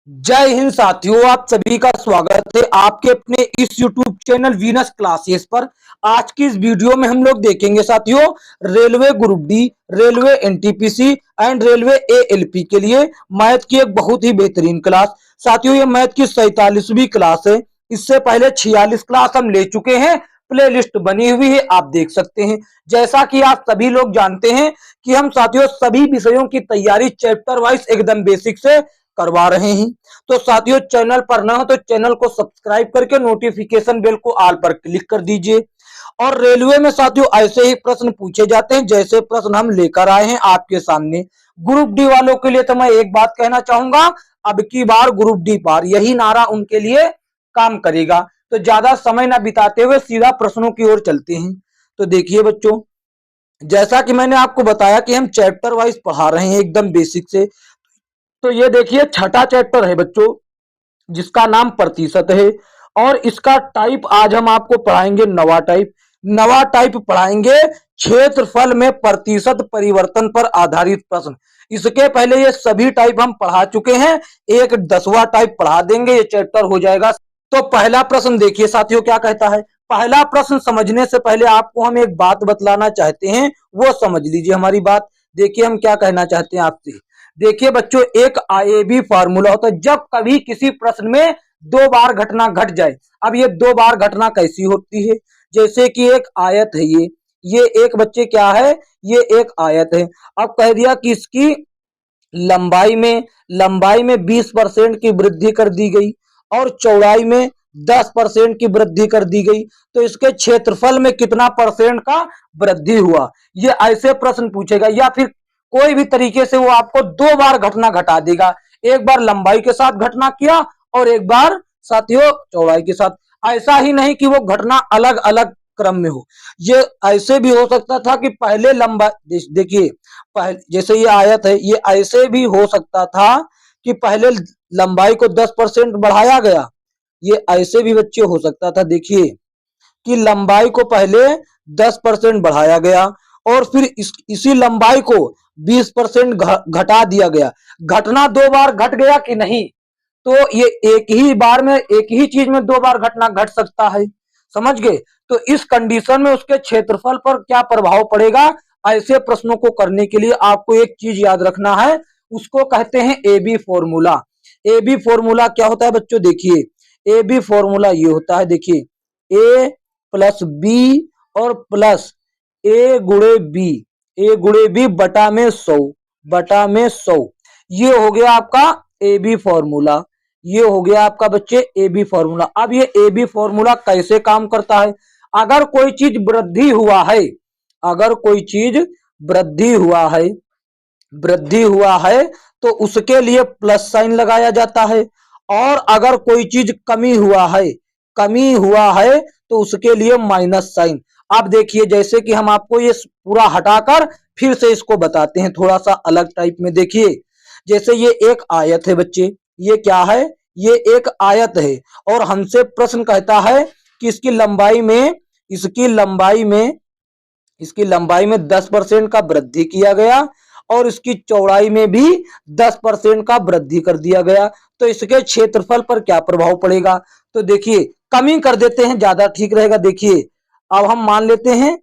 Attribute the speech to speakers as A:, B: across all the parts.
A: जय हिंद साथियों, आप सभी का स्वागत है आपके अपने इस YouTube चैनल वीनस क्लासेस पर। आज की इस वीडियो में हम लोग देखेंगे साथियों, railway group D, railway NTPC and railway ALP के लिए मैथ की एक बहुत ही बेहतरीन क्लास। साथियों, ये मैथ की 47वीं क्लास है। इससे पहले 46 क्लास हम ले चुके हैं, प्ले लिस्ट बनी हुई है, आप देख सकते हैं। जैसा कि आप सभी लोग जानते हैं कि हम साथियों सभी विषयों की तैयारी चैप्टर वाइज एकदम बेसिक से करवा रहे हैं। तो साथियों, चैनल पर ना हो तो चैनल को सब्सक्राइब करके नोटिफिकेशन बेल को ऑल पर क्लिक कर दीजिए। और रेलवे में साथियों ऐसे ही प्रश्न पूछे जाते हैं जैसे प्रश्न हम लेकर आए हैं आपके सामने। ग्रुप डी वालों के लिए तो मैं एक बात कहना चाहूंगा, अब की बार ग्रुप डी पार, यही नारा उनके लिए काम करेगा। तो ज्यादा समय ना बिताते हुए सीधा प्रश्नों की ओर चलते हैं। तो देखिए बच्चों, जैसा कि मैंने आपको बताया कि हम चैप्टर वाइज पढ़ा रहे हैं एकदम बेसिक से। तो ये देखिए छठा चैप्टर है बच्चों, जिसका नाम प्रतिशत है। और इसका टाइप आज हम आपको पढ़ाएंगे नवा टाइप। नवा टाइप पढ़ाएंगे क्षेत्रफल में प्रतिशत परिवर्तन पर आधारित प्रश्न। इसके पहले ये सभी टाइप हम पढ़ा चुके हैं, एक 10वां टाइप पढ़ा देंगे, ये चैप्टर हो जाएगा। तो पहला प्रश्न देखिए साथियों क्या कहता है। पहला प्रश्न समझने से पहले आपको हम एक बात बतलाना चाहते हैं, वो समझ लीजिए हमारी बात। देखिए हम क्या कहना चाहते हैं आपसे। देखिए बच्चों, एक आईएबी फार्मूला होता है जब कभी किसी प्रश्न में दो बार घटना घट जाए। अब ये दो बार घटना कैसी होती है, जैसे कि एक आयत है, ये एक बच्चे क्या है, ये एक आयत है। अब कह दिया कि इसकी लंबाई में 20% की वृद्धि कर दी गई और चौड़ाई में 10% की वृद्धि कर दी गई, तो इसके क्षेत्रफल में कितना परसेंट का वृद्धि हुआ। ये ऐसे प्रश्न पूछेगा, या फिर कोई भी तरीके से वो आपको दो बार घटना घटा देगा। एक बार लंबाई के साथ घटना किया और एक बार साथियों चौड़ाई के साथ। ऐसा ही नहीं कि वो घटना अलग अलग क्रम में हो, ये ऐसे भी हो सकता था कि पहले लंबाई, देखिए जैसे ये आयत है, ये ऐसे भी हो सकता था कि पहले लंबाई को 10% बढ़ाया गया। ये ऐसे भी बच्चे हो सकता था, देखिए कि लंबाई को पहले 10% बढ़ाया गया और फिर इसी लंबाई को 20% घटा दिया गया। घटना दो बार घट गया कि नहीं, तो ये एक ही बार में एक ही चीज में दो बार घटना घट सकता है, समझ गए। तो इस कंडीशन में उसके क्षेत्रफल पर क्या प्रभाव पड़ेगा, ऐसे प्रश्नों को करने के लिए आपको एक चीज याद रखना है, उसको कहते हैं A B formula. A B formula क्या होता है बच्चों, देखिए ए बी फॉर्मूला ये होता है, देखिए ए प्लस बी और प्लस ए गुणे बी बटा में 100 ये हो गया आपका ए बी फॉर्मूला। ये हो गया आपका बच्चे ए बी फॉर्मूला। अब ये ए बी फॉर्मूला कैसे काम करता है, अगर कोई चीज वृद्धि हुआ है, अगर कोई चीज वृद्धि हुआ है वृद्धि हुआ है तो उसके लिए प्लस साइन लगाया जाता है। और अगर कोई चीज कमी हुआ है तो उसके लिए माइनस साइन। अब देखिए जैसे कि हम आपको ये पूरा हटाकर फिर से इसको बताते हैं थोड़ा सा अलग टाइप में। देखिए जैसे ये एक आयत है बच्चे, ये क्या है, ये एक आयत है और हमसे प्रश्न कहता है कि इसकी लंबाई में 10% का वृद्धि किया गया और इसकी चौड़ाई में भी 10% का वृद्धि कर दिया गया, तो इसके क्षेत्रफल पर क्या प्रभाव पड़ेगा। तो देखिए कमी कर देते हैं, ज्यादा ठीक रहेगा। देखिए अब हम मान लेते हैं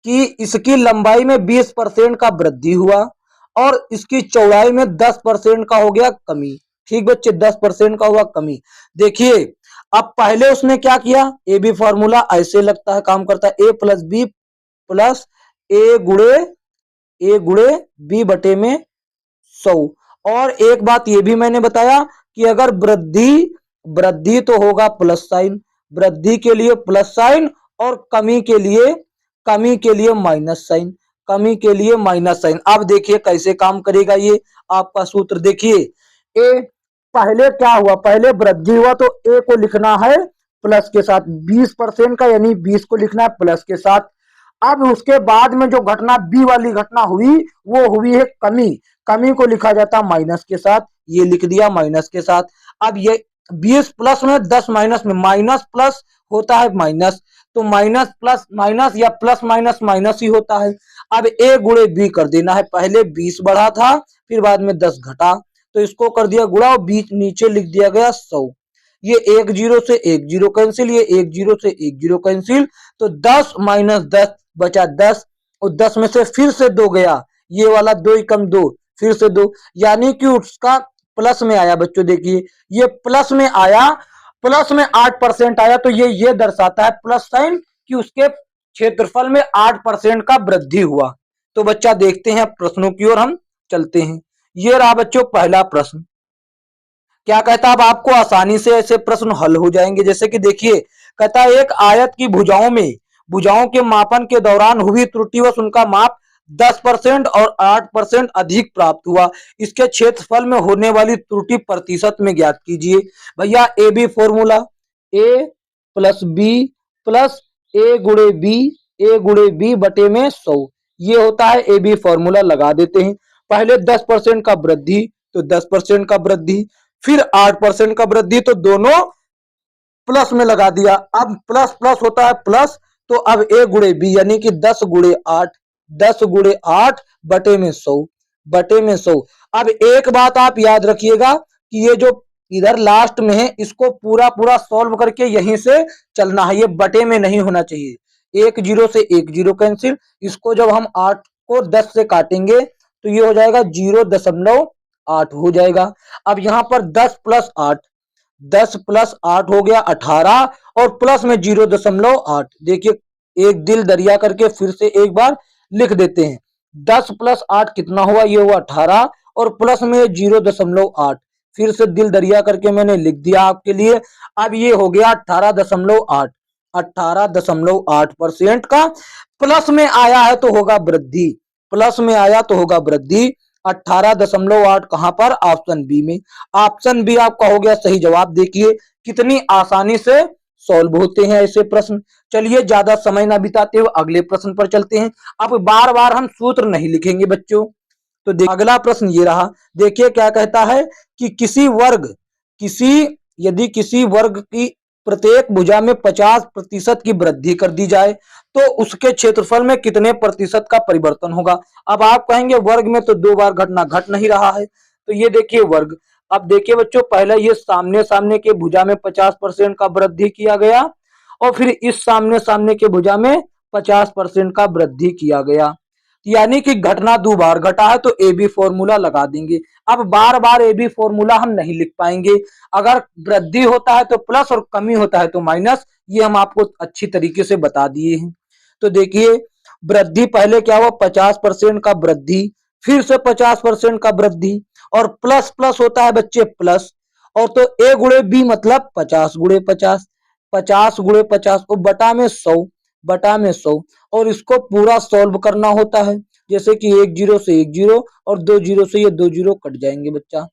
A: कि इसकी लंबाई में 20% का वृद्धि हुआ और इसकी चौड़ाई में 10% का हो गया कमी। ठीक बच्चे, 10% का हुआ कमी। देखिए अब पहले उसने क्या किया, ए बी फॉर्मूला ऐसे लगता है, काम करता है ए प्लस बी प्लस ए गुणे बी बटे में 100। और एक बात ये भी मैंने बताया कि अगर वृद्धि तो होगा प्लस साइन, वृद्धि के लिए प्लस साइन और कमी के लिए माइनस साइन। अब देखिए कैसे काम करेगा ये आपका सूत्र। देखिए ए पहले क्या हुआ, पहले वृद्धि हुआ तो ए को लिखना है प्लस के साथ, 20% का यानी 20 को लिखना है प्लस के साथ। अब उसके बाद में जो घटना बी वाली घटना हुई वो हुई है कमी को लिखा जाता माइनस के साथ, ये लिख दिया माइनस के साथ। अब ये 20 प्लस में 10 माइनस में, माइनस प्लस होता है माइनस, तो माइनस प्लस माइनस या प्लस माइनस माइनस ही होता है। अब ए गुणे बी कर देना है, पहले 20 बढ़ा था फिर बाद में 10 घटा, तो इसको कर दिया गुणा और बीच नीचे लिख दिया गया 100। ये एक जीरो से एक जीरो कैंसिल, ये एक जीरो से एक जीरो कैंसिल, तो 10 माइनस 10 बचा 10, और 10 में से फिर से 2 गया, ये वाला 2 ही कम 2, फिर से 2, यानी कि उसका प्लस में आया। बच्चों देखिए ये प्लस में आया, प्लस में 8% आया, तो ये दर्शाता है प्लस साइन कि उसके क्षेत्रफल में 8% का वृद्धि हुआ। तो बच्चा देखते हैं प्रश्नों की ओर हम चलते हैं। ये रहा बच्चों पहला प्रश्न, क्या कहता है, अब आपको आसानी से ऐसे प्रश्न हल हो जाएंगे। जैसे कि देखिए कहता है एक आयत की भुजाओं में भुजाओं के मापन के दौरान हुई त्रुटिवश उनका माप 10% और 8% अधिक प्राप्त हुआ, इसके क्षेत्रफल में होने वाली त्रुटि प्रतिशत में ज्ञात कीजिए। भैया A B formula, A plus B plus A गुणे बी, ए गुणे बी बटे में 100, ये होता है ए बी फॉर्मूला। लगा देते हैं, पहले 10% का वृद्धि तो 10% का वृद्धि, फिर 8% का वृद्धि, तो दोनों प्लस में लगा दिया। अब प्लस प्लस होता है प्लस, तो अब ए गुणे बी यानी कि 10 गुणे 8, 10 गुणे 8 बटे में 100, बटे में 100। अब एक बात आप याद रखिएगा कि ये जो इधर लास्ट में है इसको पूरा पूरा सॉल्व करके यहीं से चलना है, ये बटे में नहीं होना चाहिए। एक जीरो से एक जीरो कैंसिल, इसको जब हम 8 को 10 से काटेंगे तो ये हो जाएगा 0.8 हो जाएगा। अब यहां पर 10 प्लस 8, 10 प्लस 8 हो गया 18, और प्लस में 0.8। देखिए एक दिल दरिया करके फिर से एक बार लिख देते हैं, 10 प्लस 8 कितना हुआ, ये हुआ 18, और प्लस में 0.8, फिर से दिल दरिया करके मैंने लिख दिया आपके लिए। अब ये हो गया 18.8, 18.8% का प्लस में आया है तो होगा वृद्धि, प्लस में आया तो होगा वृद्धि। 18.8 कहां पर, ऑप्शन बी में। ऑप्शन बी आपका हो गया सही जवाब। देखिए कितनी आसानी से सॉल्व होते हैं ऐसे प्रश्न। चलिए ज्यादा समय ना बिताते हुए अगले प्रश्न पर चलते हैं। अब बार बार हम सूत्र नहीं लिखेंगे बच्चों। तो अगला प्रश्न ये रहा, देखिए क्या कहता है कि यदि किसी वर्ग की प्रत्येक भुजा में 50% की वृद्धि कर दी जाए तो उसके क्षेत्रफल में कितने प्रतिशत का परिवर्तन होगा। अब आप कहेंगे वर्ग में तो 2 बार घटना घट नहीं रहा है, तो ये देखिए वर्ग। अब देखिए बच्चों पहले ये सामने सामने के भुजा में 50% का वृद्धि किया गया, और फिर इस सामने सामने के भुजा में 50% का वृद्धि किया गया, यानी कि घटना 2 बार घटा है, तो ए बी फॉर्मूला लगा देंगे। अब बार बार ए बी फॉर्मूला हम नहीं लिख पाएंगे, अगर वृद्धि होता है तो प्लस और कमी होता है तो माइनस, ये हम आपको अच्छी तरीके से बता दिए हैं। तो देखिए वृद्धि पहले क्या हुआ, 50% का वृद्धि, फिर से 50% का वृद्धि, और प्लस प्लस होता है बच्चे प्लस, और तो ए गुणे बी मतलब 50 गुणे 50, 50 गुणे 50 को बटा में 100, बटा में 100, और इसको पूरा सॉल्व करना होता है। जैसे कि एक जीरो से एक जीरो और 2 जीरो से ये 2 जीरो कट जाएंगे बच्चा।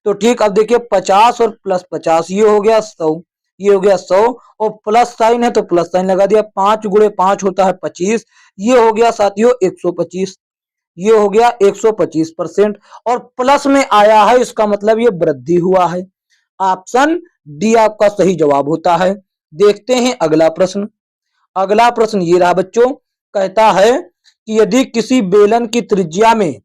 A: तो ठीक, अब देखिए 50 और प्लस 50 ये हो गया 100, ये हो गया 100, और प्लस साइन है तो प्लस साइन लगा दिया। 5 गुणे 5 होता है 25, ये हो गया साथियों 125, ये हो गया 125%, और प्लस में आया है इसका मतलब ये वृद्धि हुआ है। ऑप्शन डी आपका सही जवाब होता है। देखते हैं अगला प्रश्न। अगला प्रश्न ये रहा बच्चों, कहता है कि यदि किसी बेलन की त्रिज्या में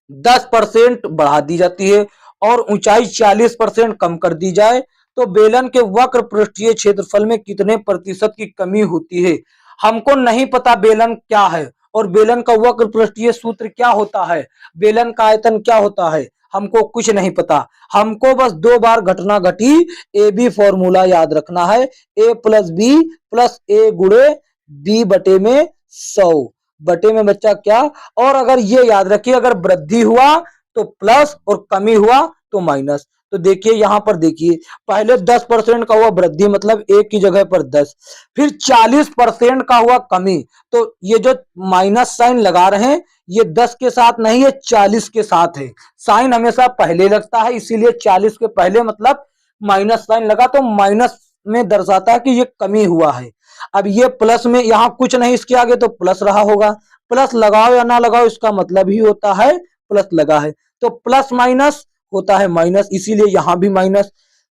A: 10% बढ़ा दी जाती है और ऊंचाई 40% कम कर दी जाए तो बेलन के वक्र पृष्ठीय क्षेत्रफल में कितने प्रतिशत की कमी होती है। हमको नहीं पता बेलन क्या है और बेलन का वक्र पृष्ठीय सूत्र क्या होता है, बेलन का आयतन क्या होता है, हमको कुछ नहीं पता। हमको बस 2 बार घटना घटी, ए बी फॉर्मूला याद रखना है, ए प्लस बी प्लस ए गुणे बी बटे में 100, बटे में बच्चा क्या, और अगर ये याद रखिए अगर वृद्धि हुआ तो प्लस और कमी हुआ तो माइनस। तो देखिए यहां पर देखिए पहले 10% का हुआ वृद्धि मतलब एक की जगह पर 10, फिर 40% का हुआ कमी, तो ये जो माइनस साइन लगा रहे हैं ये 10 के साथ नहीं है 40 के साथ है। साइन हमेशा पहले लगता है इसीलिए 40 के पहले मतलब माइनस साइन लगा, तो माइनस में दर्शाता है कि ये कमी हुआ है। अब ये प्लस में यहां कुछ नहीं इसके आगे तो प्लस रहा होगा, प्लस लगाओ या ना लगाओ इसका मतलब ही होता है प्लस लगा है, तो प्लस माइनस होता है माइनस, इसीलिए यहां भी माइनस।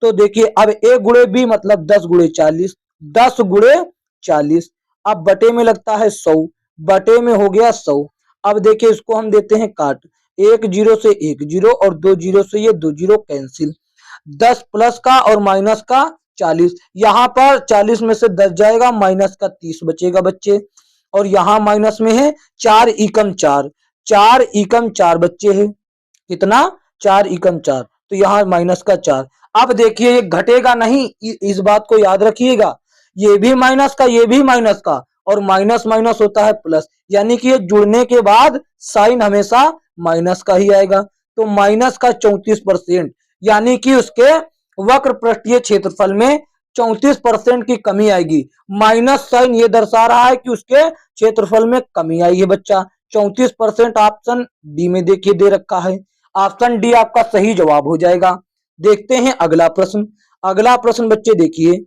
A: तो देखिए अब ए गुणे बी मतलब 10 गुणे 40, 10 गुणे 40, अब बटे में लगता है 100, बटे में हो गया 100। अब देखिए इसको हम देते हैं काट, एक जीरो से एक जीरो और दो जीरो से ये दो जीरो कैंसिल। 10 प्लस का और माइनस का 40, यहाँ पर 40 में से 10 जाएगा, माइनस का 30 बचेगा बच्चे। और यहाँ माइनस में है 4 एकम 4, 4 एकम 4 बच्चे है, कितना 4 एकम 4, तो यहाँ माइनस का 4। अब देखिए ये घटेगा नहीं, इस बात को याद रखिएगा, ये भी माइनस का ये भी माइनस का, और माइनस माइनस होता है प्लस, यानी कि ये जुड़ने के बाद साइन हमेशा माइनस का ही आएगा। तो माइनस का 34%, यानी कि उसके वक्र पृष्ठीय क्षेत्रफल में 34% की कमी आएगी। माइनस साइन ये दर्शा रहा है कि उसके क्षेत्रफल में कमी आई है बच्चा। 34% ऑप्शन डी में देखिए दे रखा है। ऑप्शन डी आपका सही जवाब हो जाएगा। देखते हैं अगला प्रश्न। अगला प्रश्न बच्चे देखिए,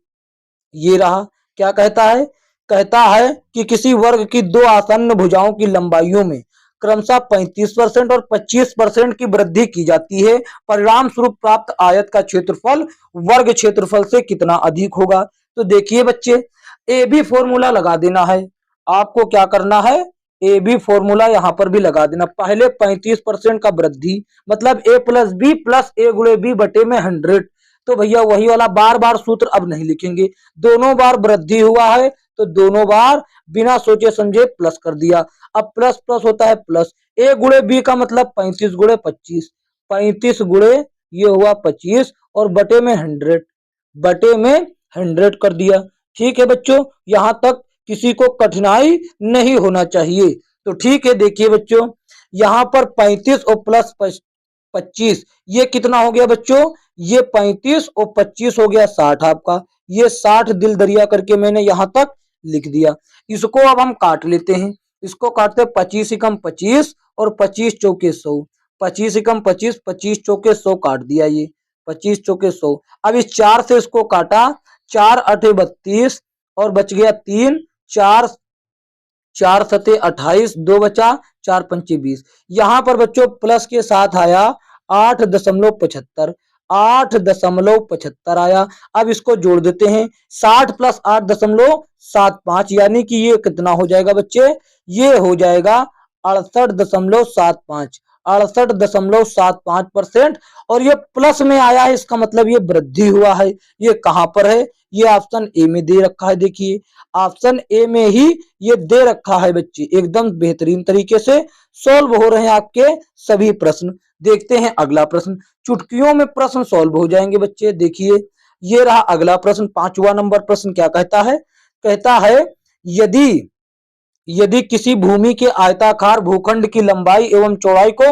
A: ये रहा। क्या कहता है? कहता है कि किसी वर्ग की दो आसन्न भुजाओं की लंबाइयों में क्रमशः 35% और 25% की वृद्धि की जाती है। परिणाम स्वरूप प्राप्त आयत का क्षेत्रफल वर्ग क्षेत्रफल से कितना अधिक होगा? तो देखिए बच्चे, ए बी फॉर्मूला लगा देना है। आपको क्या करना है? ए बी फॉर्मूला यहां पर भी लगा देना। पहले 35% का वृद्धि मतलब ए प्लस ए गुणे बी बटे में 100। तो भैया वही वाला बार बार सूत्र अब नहीं लिखेंगे, दोनों बार वृद्धि हुआ है तो दोनों बार बिना सोचे समझे प्लस कर दिया। अब प्लस प्लस होता है प्लस, ए गुणे बी का मतलब 35 गुणे 25, 35 गुणे ये हुआ 25 और बटे में 100, बटे में 100 कर दिया। ठीक है बच्चों, यहां तक किसी को कठिनाई नहीं होना चाहिए। तो ठीक है, देखिए बच्चों, यहां पर 35 और प्लस 25 ये कितना हो गया बच्चों? ये 35 और 25 हो गया 60 आपका। ये 60 दिल दरिया करके मैंने यहां तक लिख दिया। इसको अब हम काट लेते हैं। इसको काटते 25 एकम 25 और 25 चौके 100, 25 एकम 25, 25 चौके 100 काट दिया। ये 25 चौके 100। अब इस 4 से इसको काटा, 4 अठे 32 और बच गया 3, 4 4 सते 28, 2 बचा, 4 पंचे 20। यहां पर बच्चों प्लस के साथ आया 8.75, 8.75 आया। अब इसको जोड़ देते हैं, 60 प्लस 8.75, यानी कि ये कितना हो जाएगा बच्चे? ये हो जाएगा 68.75, 68.75%। और ये प्लस में आया है, इसका मतलब ये वृद्धि हुआ है। ये कहां पर है? ये ऑप्शन ए में दे रखा है। देखिए ऑप्शन ए में ही ये दे रखा है बच्चे। एकदम बेहतरीन तरीके से सॉल्व हो रहे हैं आपके सभी प्रश्न। देखते हैं अगला प्रश्न। चुटकियों में प्रश्न सॉल्व हो जाएंगे बच्चे। देखिए ये रहा अगला प्रश्न, 5वां नंबर प्रश्न। क्या कहता है? कहता है यदि यदि किसी भूमि के आयताकार भूखंड की लंबाई एवं चौड़ाई को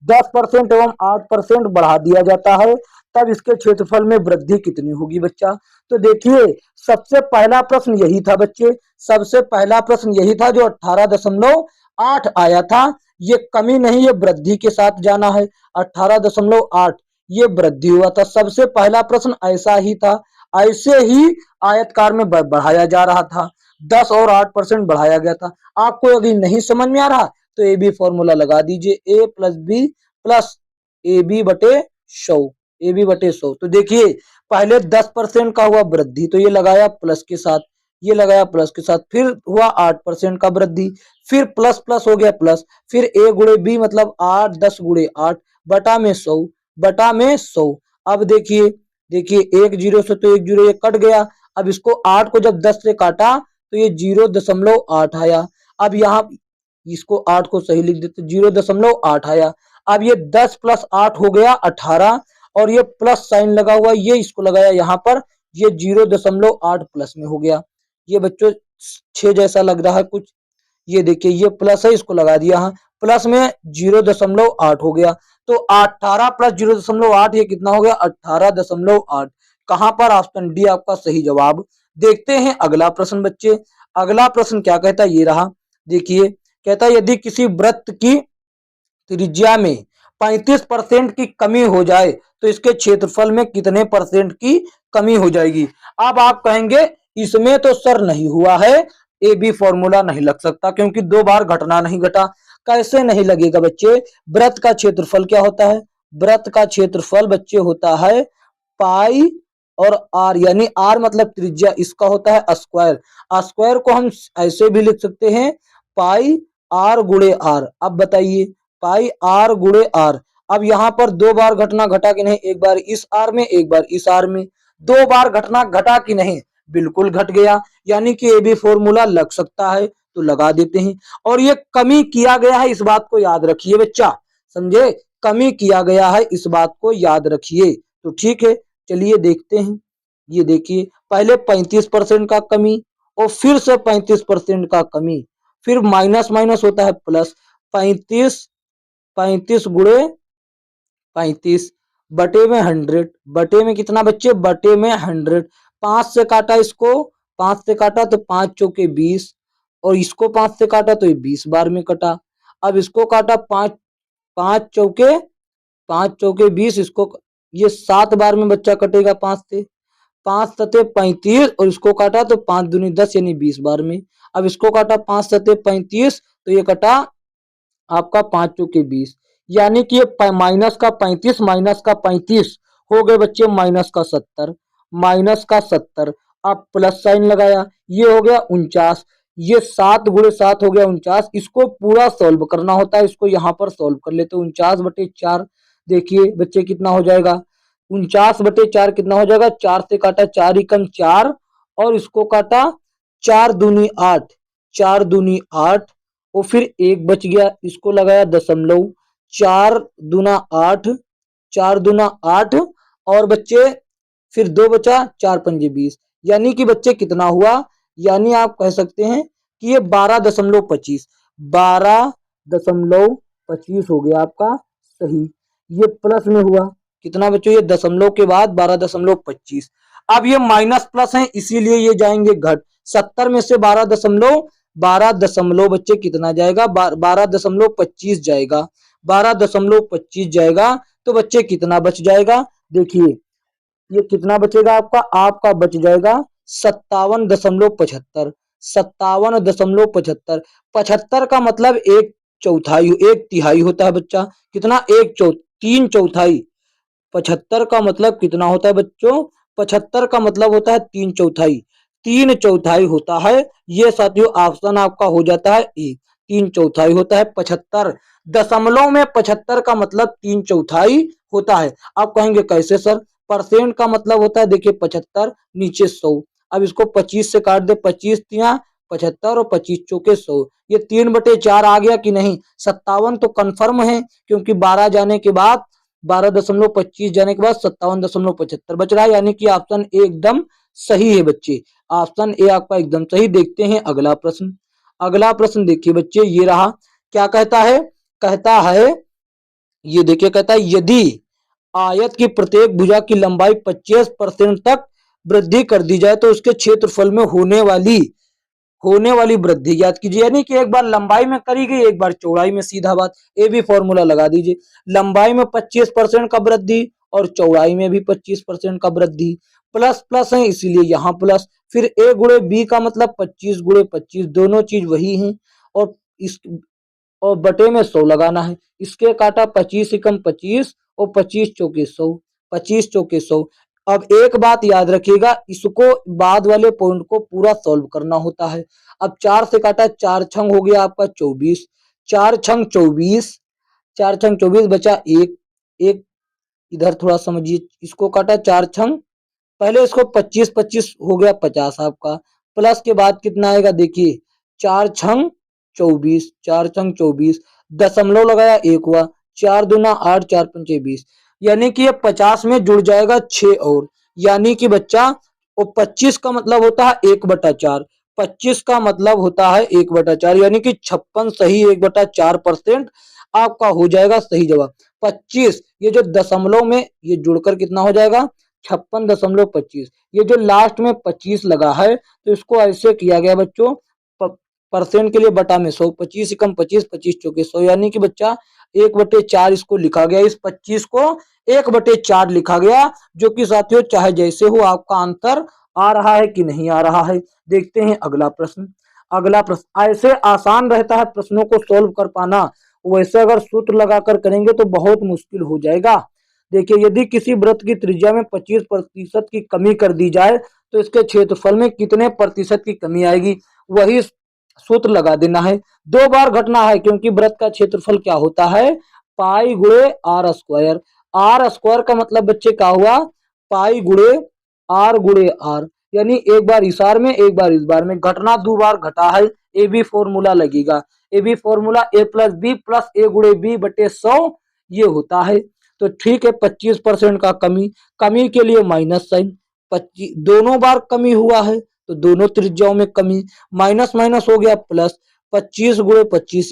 A: 10% एवं 8% बढ़ा दिया जाता है, तब इसके क्षेत्रफल में वृद्धि कितनी होगी बच्चा? तो देखिए सबसे पहला प्रश्न यही था बच्चे, सबसे पहला प्रश्न यही था जो 18.8 आया था। ये कमी नहीं, ये वृद्धि के साथ जाना है। 18.8 ये वृद्धि हुआ था। सबसे पहला प्रश्न ऐसा ही था, ऐसे ही आयतकार में बढ़ाया जा रहा था, 10 और 8% बढ़ाया गया था। आपको अभी नहीं समझ में आ रहा तो ए बी फॉर्मूला लगा दीजिए, A plus B plus A B बटे 100, ए बी बटे 100। तो देखिए पहले 10% का हुआ वृद्धि, तो ये लगाया प्लस के साथ, ये लगाया प्लस के साथ, फिर हुआ 8% का वृद्धि, फिर प्लस प्लस हो गया प्लस, फिर ए गुणे बी मतलब 8, 10 गुणे 8 बटा में 100, बटा में 100। अब देखिए देखिए एक जीरो से तो एक जीरो ये कट गया। अब इसको 8 को जब 10 से काटा तो ये 0.8 आया। अब यहाँ इसको 8 को सही लिख देते, 0.8 आया। अब ये 10 प्लस 8 हो गया 18, और ये प्लस साइन लगा हुआ ये इसको लगाया यहाँ पर, ये 0.8 प्लस में हो गया। ये बच्चों 6 जैसा लग रहा है कुछ। ये देखिए ये प्लस है, इसको लगा दिया, हाँ प्लस में 0.8 हो गया। तो 18 प्लस 0.8 ये कितना हो गया? 18.8। कहां पर? ऑप्शन डी आपका सही जवाब। देखते हैं अगला प्रश्न बच्चे। अगला प्रश्न क्या कहता है? ये रहा। देखिए कहता है यदि किसी वृत्त की त्रिज्या में 35% की कमी हो जाए तो इसके क्षेत्रफल में कितने परसेंट की कमी हो जाएगी? अब आप कहेंगे इसमें तो सर नहीं हुआ है, ए बी फॉर्मूला नहीं लग सकता क्योंकि दो बार घटना नहीं घटा। कैसे नहीं लगेगा बच्चे? वृत्त का क्षेत्रफल क्या होता है? वृत्त का क्षेत्रफल बच्चे होता है पाई और आर, यानी आर मतलब त्रिज्या, इसका होता है स्क्वायर। स्क्वायर को हम ऐसे भी लिख सकते हैं पाई आर गुणे आर। अब बताइए पाई आर गुणे आर। अब यहाँ पर दो बार घटना घटा कि नहीं, एक बार इस आर में एक बार इस आर में, दो बार घटना घटा कि नहीं, बिल्कुल घट गया, यानी कि ये भी फॉर्मूला लग सकता है तो लगा देते हैं। और ये कमी किया गया है, इस बात को याद रखिए बच्चा, समझे, कमी किया गया है, इस बात को याद रखिए। तो ठीक है, चलिए देखते हैं। ये देखिए, पहले 35% का कमी और फिर से 35% का कमी, फिर माइनस माइनस होता है प्लस। 35 35 गुणे 35 बटे में 100, बटे में कितना बच्चे, बटे में 100। 5 से काटा इसको, 5 से काटा तो 5 चौके 20, और इसको 5 से काटा तो ये 20 बार में कटा। अब इसको काटा 5 5 चौके 5 चौके 20, इसको ये 7 बार में बच्चा कटेगा 5 से। 5 सते 35 और इसको काटा तो 5 दूनी 10 यानी 20 बार में। अब इसको काटा 5 सते 35 तो ये कटा आपका 5 चौके 20, यानी कि ये माइनस का 35 माइनस का 35 हो गए बच्चे माइनस का 70, माइनस का 70। अब प्लस साइन लगाया, ये हो गया 49, ये 7 गुणे 7 हो गया 49। इसको पूरा सॉल्व करना होता है, इसको यहाँ पर सॉल्व कर लेते, 49/4। देखिए बच्चे कितना हो जाएगा, 49/4 कितना हो जाएगा, 4 से काटा 4 एकम 4, और इसको काटा 4 दूनी 8, 4 दूनी 8, और फिर एक बच गया, इसको लगाया दशमलव, 4 दूना 8, 4 दूना 8, और बच्चे फिर 2 बचा, 4 पंजे 20, यानी कि बच्चे कितना हुआ, यानी आप कह सकते हैं कि ये 12.25, 12.25 हो गया आपका सही। ये प्लस में हुआ कितना बच्चों, ये दशमलव के बाद 12.25। अब ये माइनस प्लस है इसीलिए ये जाएंगे घट। 70 में से 12 दशमलव बच्चे कितना जाएगा, 12.25 जाएगा, 12.25 जाएगा। तो बच्चे कितना बच जाएगा, देखिए ये कितना बचेगा आपका, आपका बच जाएगा 57.75, 57.75। 75 का मतलब एक चौथाई, एक तिहाई होता है बच्चा, कितना, तीन चौथाई। 75 का मतलब कितना होता है बच्चों, 75 का मतलब होता है 3/4, 3/4 होता है। ये साथियों ऑप्शन आपका हो जाता है ए, 3/4 होता है 75। दशमलव में 75 का मतलब 3/4 होता है। आप कहेंगे कैसे सर, परसेंट का मतलब होता है, देखिए 75 नीचे 100। अब इसको 25 से काट दे, 25 तिया 75 और 25 चौके 100, ये 3/4 आ गया कि नहीं। 57 तो कंफर्म है, क्योंकि 12 जाने के बाद 12.25 जाने के बाद 57.75 बच रहा है, यानी कि ऑप्शन ए एकदम सही है बच्चे, ऑप्शन ए आपका एकदम सही। देखते हैं अगला प्रश्न। अगला प्रश्न देखिए बच्चे, ये रहा, क्या कहता है, कहता है, ये देखिए कहता है, यदि आयत की प्रत्येक भुजा की लंबाई 25% तक वृद्धि कर दी जाए तो उसके क्षेत्रफल में होने वाली वृद्धि ज्ञात कीजिए। यानी कि एक बार लंबाई में करी गई, एक बार चौड़ाई में, सीधा बात, ये भी फॉर्मूला लगा दीजिए। लंबाई में 25% का वृद्धि और चौड़ाई में भी 25% का वृद्धि, प्लस प्लस है इसीलिए यहाँ प्लस। फिर ए गुणे बी का मतलब 25 दोनों चीज वही है, और इस और बटे में 100 लगाना है। इसके काटा 25 एकम 25 और 25 चौके 100, 25 चौके 100। अब एक बात याद रखिएगा, इसको बाद वाले पॉइंट को पूरा सॉल्व करना होता है। अब 4 से काटा, 4 छंग हो गया आपका 24, 4 छंग 24, 4 छंग 24 बचा एक, एक इधर थोड़ा समझिए, इसको काटा 4 छंग, पहले इसको 25 25 हो गया 50 आपका, प्लस के बाद कितना आएगा देखिए, 4 छंग 24, 4 छंग 24, दशमलव लगाया एक हुआ, 4 दूना 8, 4 पंचे 20, यानी कि ये 50 में जुड़ जाएगा 6 और, यानी कि बच्चा, और 25 का मतलब होता है 1/4, 25 का मतलब होता है 1/4, यानी कि 56 सही 1/4% आपका हो जाएगा सही जवाब। 25 ये जो दशमलव में ये जुड़कर कितना हो जाएगा, 56.25। ये जो लास्ट में 25 लगा है तो इसको ऐसे किया गया बच्चों, परसेंट के लिए बटा में 100, 25 एकम 25, 25 चौके 100, यानी कि बच्चा 1/4 इसको लिखा गया, इस 25 को 1/4 लिखा गया, जो कि साथियों चाहे जैसे हो आपका आंसर आ रहा है कि नहीं आ रहा है। देखते हैं अगला प्रश्न। अगला प्रश्न ऐसे आसान रहता है प्रश्नों को सोल्व कर पाना, वैसे अगर सूत्र लगाकर करेंगे तो बहुत मुश्किल हो जाएगा। देखिए, यदि किसी वृत्त की त्रिज्या में 25% की कमी कर दी जाए तो इसके क्षेत्रफल में कितने प्रतिशत की कमी आएगी, वही सूत्र लगा देना है। 2 बार घटना है क्योंकि वृत्त का क्षेत्रफल क्या होता है, पाई गुणे आर स्क्वायर। आर स्क्वायर का मतलब बच्चे क्या हुआ, पाई गुणे आर, यानी एक बार इस बार में एक बार इस बार में। घटना 2 बार घटा है, ए बी फॉर्मूला लगेगा। A B formula A plus B plus A गुणे बी बटे 100 ये होता है। तो ठीक है, 25% का कमी, कमी के लिए माइनस साइन। 25 दोनों बार कमी हुआ है तो दोनों त्रिज्याओं में कमी, माइनस माइनस हो गया प्लस। 25 गुणे 25,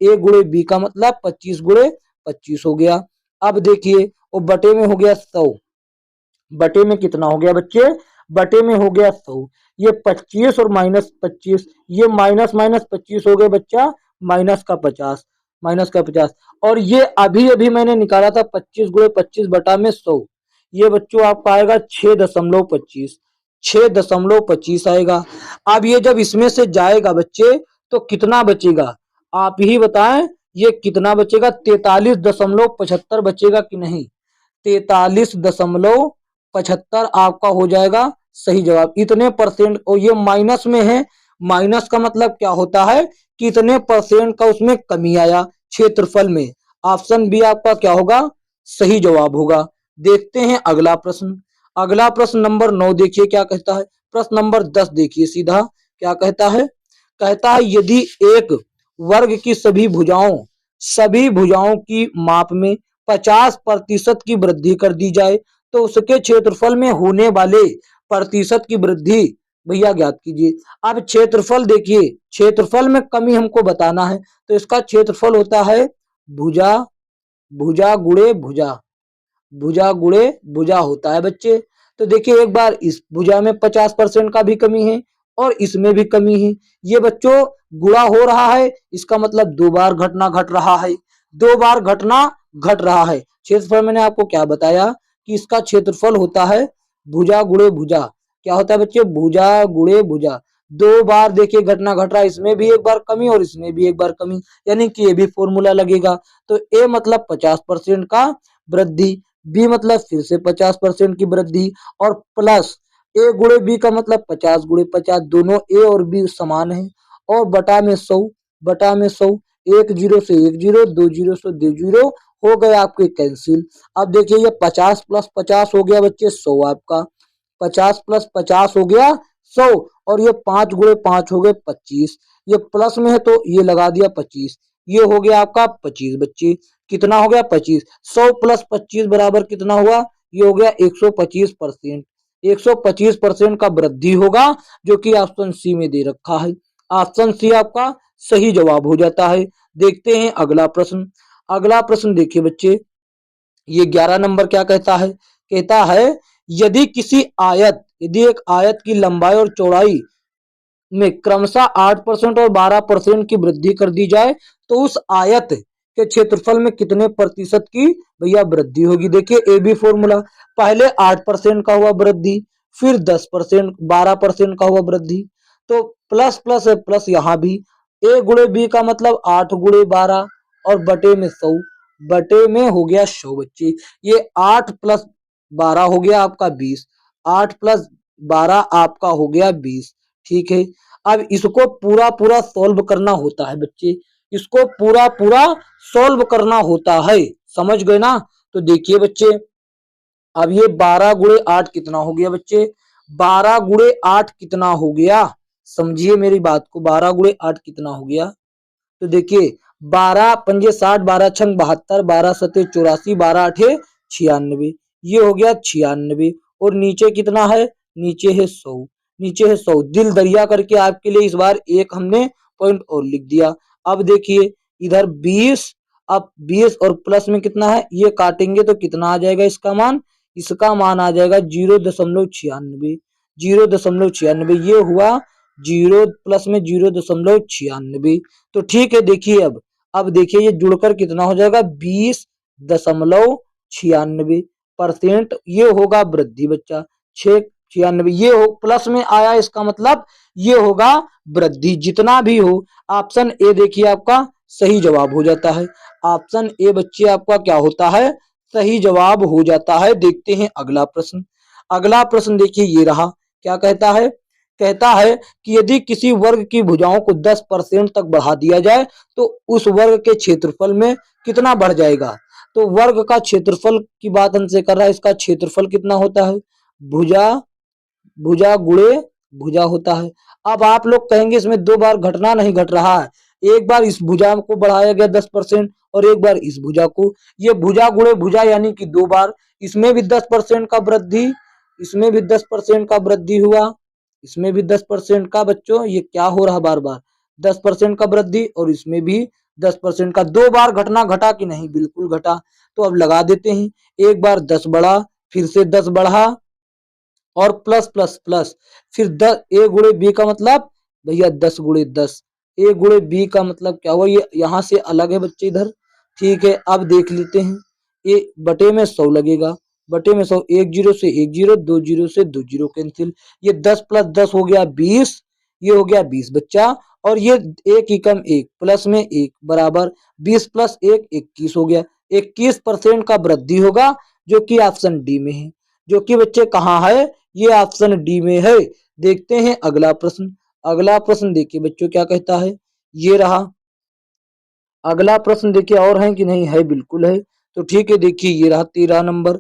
A: ए गुणे बी का मतलब 25 गुणे 25 हो गया। अब देखिए वो बटे में हो गया 100, बटे में कितना हो गया बच्चे, बटे में हो गया 100। ये 25 और -25, ये माइनस माइनस 25 हो गए बच्चा, माइनस का 50, माइनस का 50। और ये अभी अभी मैंने निकाला था 25 गुणे 25 बटा में 100, ये बच्चों आपका आएगा 6.25, 6.25 आएगा। अब ये जब इसमें से जाएगा बच्चे तो कितना बचेगा, आप ही बताएं, ये कितना बचेगा, 43.75 बचेगा कि नहीं, 43.75 आपका हो जाएगा सही जवाब। इतने परसेंट, और ये माइनस में है, माइनस का मतलब क्या होता है, कितने परसेंट का उसमें कमी आया क्षेत्रफल में। ऑप्शन बी आपका क्या होगा, सही जवाब होगा। देखते हैं अगला प्रश्न। अगला प्रश्न नंबर 9 देखिए क्या कहता है। प्रश्न नंबर 10 देखिए सीधा क्या कहता है, कहता है यदि एक वर्ग की सभी भुजाओं की माप में 50% की वृद्धि कर दी जाए तो उसके क्षेत्रफल में होने वाले प्रतिशत की वृद्धि भैया ज्ञात कीजिए। अब क्षेत्रफल देखिए, क्षेत्रफल में कमी हमको बताना है तो इसका क्षेत्रफल होता है भुजा, भुजा गुणे भुजा, भुजा गुणे भुजा होता है बच्चे। तो देखिए एक बार इस भुजा में 50% का भी कमी है और इसमें भी कमी है, ये बच्चों गुणा हो रहा है, इसका मतलब 2 बार घटना घट रहा है, 2 बार घटना घट रहा है। क्षेत्रफल मैंने आपको क्या बताया कि इसका क्षेत्रफल होता है भुजा गुणे भुजा, क्या होता है बच्चे, भुजा गुणे भुजा। 2 बार देखिए घटना घट रहा है, इसमें भी एक बार कमी और इसमें भी एक बार कमी, यानी कि ये भी फॉर्मूला लगेगा। तो ए मतलब 50% का वृद्धि, बी मतलब फिर से 50% की वृद्धि, और प्लस ए गुणे बी का मतलब 50 गुणे 50, दोनों ए और बी समान है, और बटा में 100, बटा में 100, एक जीरो से एक जीरो, 2 जीरो से 2 जीरो हो गए आपके कैंसिल। अब देखिए ये 50 प्लस 50 हो गया बच्चे 100 आपका, 50 प्लस 50 हो गया 100, और ये 5 गुणे 5 हो गए 25, ये प्लस में है तो ये लगा दिया 25, ये हो गया आपका 25 बच्चे, कितना हो गया 25, 100 प्लस 25 बराबर कितना हुआ, ये हो गया 125%, 125% का वृद्धि होगा जो कि ऑप्शन सी में दे रखा है। ऑप्शन सी आपका सही जवाब हो जाता है। देखते हैं अगला प्रश्न। अगला प्रश्न देखिए बच्चे, ये 11 नंबर क्या कहता है, कहता है यदि एक आयत की लंबाई और चौड़ाई में क्रमशः 8% और 12% की वृद्धि कर दी जाए तो उस आयत के क्षेत्रफल में कितने प्रतिशत की भैया वृद्धि होगी। देखिए ए बी फॉर्मूला, पहले 8% का हुआ वृद्धि, फिर 10%, 12% का हुआ वृद्धि, तो प्लस प्लस है प्लस, यहाँ भी ए गुणे बी का मतलब 8 गुणे 12 और बटे में 100, बटे में हो गया 100 बच्चे। ये 8 प्लस 12 हो गया आपका 20, 8 प्लस 12 आपका हो गया 20, ठीक है। अब इसको पूरा पूरा सॉल्व करना होता है बच्चे, इसको पूरा पूरा सॉल्व करना होता है, समझ गए ना। तो देखिए बच्चे, अब ये 12 गुणे 8 कितना हो गया बच्चे, 12 गुणे 8 कितना हो गया, समझिए मेरी बात को, 12 गुणे 8 कितना हो गया। तो देखिए 12 पंजे 60, 12 छंग 72, 12 सते 84, 12 आठे 96, ये हो गया 96, और नीचे कितना है, नीचे है 100, नीचे है 100। दिल दरिया करके आपके लिए इस बार एक हमने पॉइंट और लिख दिया। अब देखिए इधर 20, अब 20 और प्लस में कितना है, ये काटेंगे तो कितना आ जाएगा इसका मान, इसका मान आ जाएगा 0.96, 0.96, ये हुआ 0 प्लस में 0.96। तो ठीक है देखिए अब देखिए ये जुड़कर कितना हो जाएगा 20.96%, ये होगा वृद्धि बच्चा, 696, ये हो प्लस में आया, इसका मतलब ये होगा वृद्धि, जितना भी हो। ऑप्शन ए देखिए आपका सही जवाब हो जाता है, ऑप्शन ए बच्चे आपका क्या होता है, सही जवाब हो जाता है। देखते हैं अगला प्रश्न। अगला प्रश्न देखिए ये रहा, क्या कहता है, कहता है कि यदि किसी वर्ग की भुजाओं को 10% तक बढ़ा दिया जाए तो उस वर्ग के क्षेत्रफल में कितना बढ़ जाएगा। तो वर्ग का क्षेत्रफल की बात हमसे कर रहा है, इसका क्षेत्रफल कितना होता है, भुजा भुजा गुणे भुजा होता है। अब आप लोग कहेंगे इसमें दो बार घटना नहीं घट रहा है, एक बार इस भुजा को बढ़ाया गया 10% और एक बार इस भुजा को, ये भुजा गुणे भुजा यानी कि दो बार, इसमें भी 10% का वृद्धि, इसमें भी 10% का वृद्धि हुआ, इसमें भी 10% का, बच्चों ये क्या हो रहा बार बार 10% का वृद्धि, और इसमें भी 10% का, दो बार घटना घटा कि नहीं, बिल्कुल घटा। तो अब लगा देते हैं, एक बार 10 बढ़ा, फिर से 10 बढ़ा और प्लस प्लस प्लस, फिर 10 ए गुणे बी का मतलब भैया 10 गुणे 10, ए गुणे बी का मतलब क्या हुआ, ये यहाँ से अलग है बच्चे इधर, ठीक है। अब देख लेते हैं, ए बटे में 100 लगेगा, बटे में 100, एक जीरो से एक जीरो, दो जीरो से दो जीरो कैंसिल, ये 10 प्लस 10 हो गया 20, ये हो गया 20 बच्चा, और ये एक ही कम एक प्लस में एक बराबर 20 प्लस एक 21 हो गया, 21% का वृद्धि होगा, जो कि ऑप्शन डी में है, जो कि बच्चे कहाँ है, ये ऑप्शन डी में है। देखते हैं अगला प्रश्न, अगला प्रश्न देखिए बच्चों क्या कहता है, ये रहा अगला प्रश्न, देखिए और है कि नहीं है, बिल्कुल है। तो ठीक है, देखिए ये रहा 13 नंबर,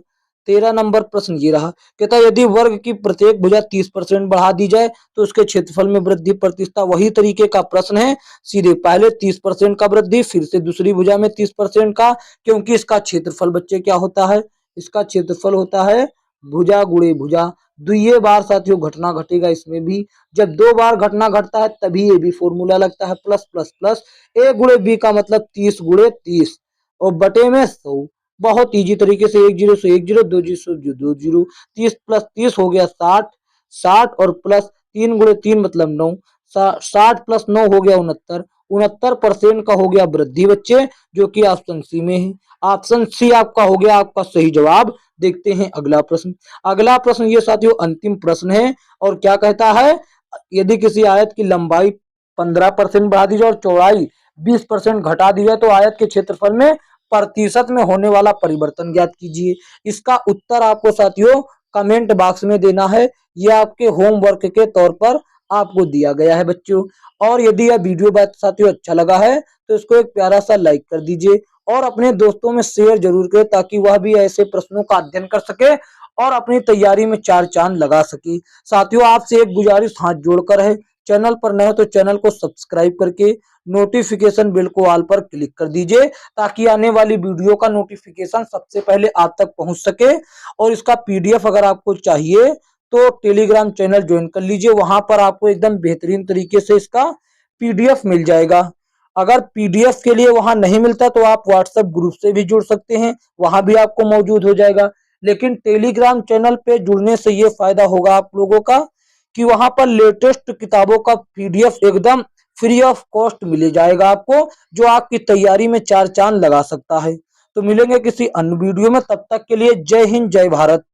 A: 13 नंबर प्रश्न ये रहा, कहता है यदि वर्ग की प्रत्येक भुजा 30% बढ़ा दी जाए तो उसके क्षेत्रफल में वृद्धि प्रतिशतता, वही तरीके का प्रश्न है, सीधे पहले 30% का वृद्धि, फिर से दूसरी भुजा में 30% का, क्योंकि इसका क्षेत्रफल बच्चे क्या होता है, इसका क्षेत्रफल होता है भुजा गुणे भुजा, दुइये बार साथियों घटना घटेगा इसमें भी, जब दो बार घटना घटता है तभी ये भी फॉर्मूला लगता है प्लस प्लस प्लस, ए गुणे बी का मतलब 30 गुणे 30 और बटे में 100, बहुत इजी तरीके से, एक जीरो से एक जीरो, दो जीरो से दो जीरो, 30 प्लस 30 हो गया 60, 60 और प्लस 3 गुणे 3 मतलब 9, 60 प्लस 9 हो गया 69, 69% का हो गया वृद्धि बच्चे, जो कि ऑप्शन सी में है, ऑप्शन सी आपका हो गया आपका सही जवाब। देखते हैं अगला प्रश्न, अगला प्रश्न ये साथियों अंतिम प्रश्न है, और क्या कहता है, यदि किसी आयत की लंबाई 15% बढ़ा दी जाए और चौड़ाई 20% घटा दी जाए तो आयत के क्षेत्रफल में प्रतिशत में होने वाला परिवर्तन ज्ञात कीजिए। इसका उत्तर आपको साथियों कमेंट बॉक्स में देना है, यह आपके होमवर्क के तौर पर आपको दिया गया है बच्चों। और यदि यह वीडियो साथियों अच्छा लगा है तो इसको एक प्यारा सा लाइक कर दीजिए और अपने दोस्तों में शेयर जरूर करें, ताकि वह भी ऐसे प्रश्नों का अध्ययन कर सके और अपनी तैयारी में चार चांद लगा सके। साथियों आपसे एक गुजारिश हाथ जोड़कर है, चैनल पर नए हो तो चैनल को सब्सक्राइब करके नोटिफिकेशन बेल को ऑल पर क्लिक कर दीजिए, ताकि आने वाली वीडियो का नोटिफिकेशन सबसे पहले आप तक पहुंच सके। और इसका पीडीएफ अगर आपको चाहिए तो टेलीग्राम चैनल ज्वाइन कर लीजिए, वहां पर आपको एकदम बेहतरीन तरीके से इसका पीडीएफ मिल जाएगा। अगर पीडीएफ के लिए वहां नहीं मिलता तो आप व्हाट्सएप ग्रुप से भी जुड़ सकते हैं, वहां भी आपको मौजूद हो जाएगा। लेकिन टेलीग्राम चैनल पे जुड़ने से ये फायदा होगा आप लोगों का कि वहां पर लेटेस्ट किताबों का पीडीएफ एकदम फ्री ऑफ कॉस्ट मिल जाएगा आपको, जो आपकी तैयारी में चार चांद लगा सकता है। तो मिलेंगे किसी अन्य वीडियो में, तब तक के लिए जय हिंद जय भारत।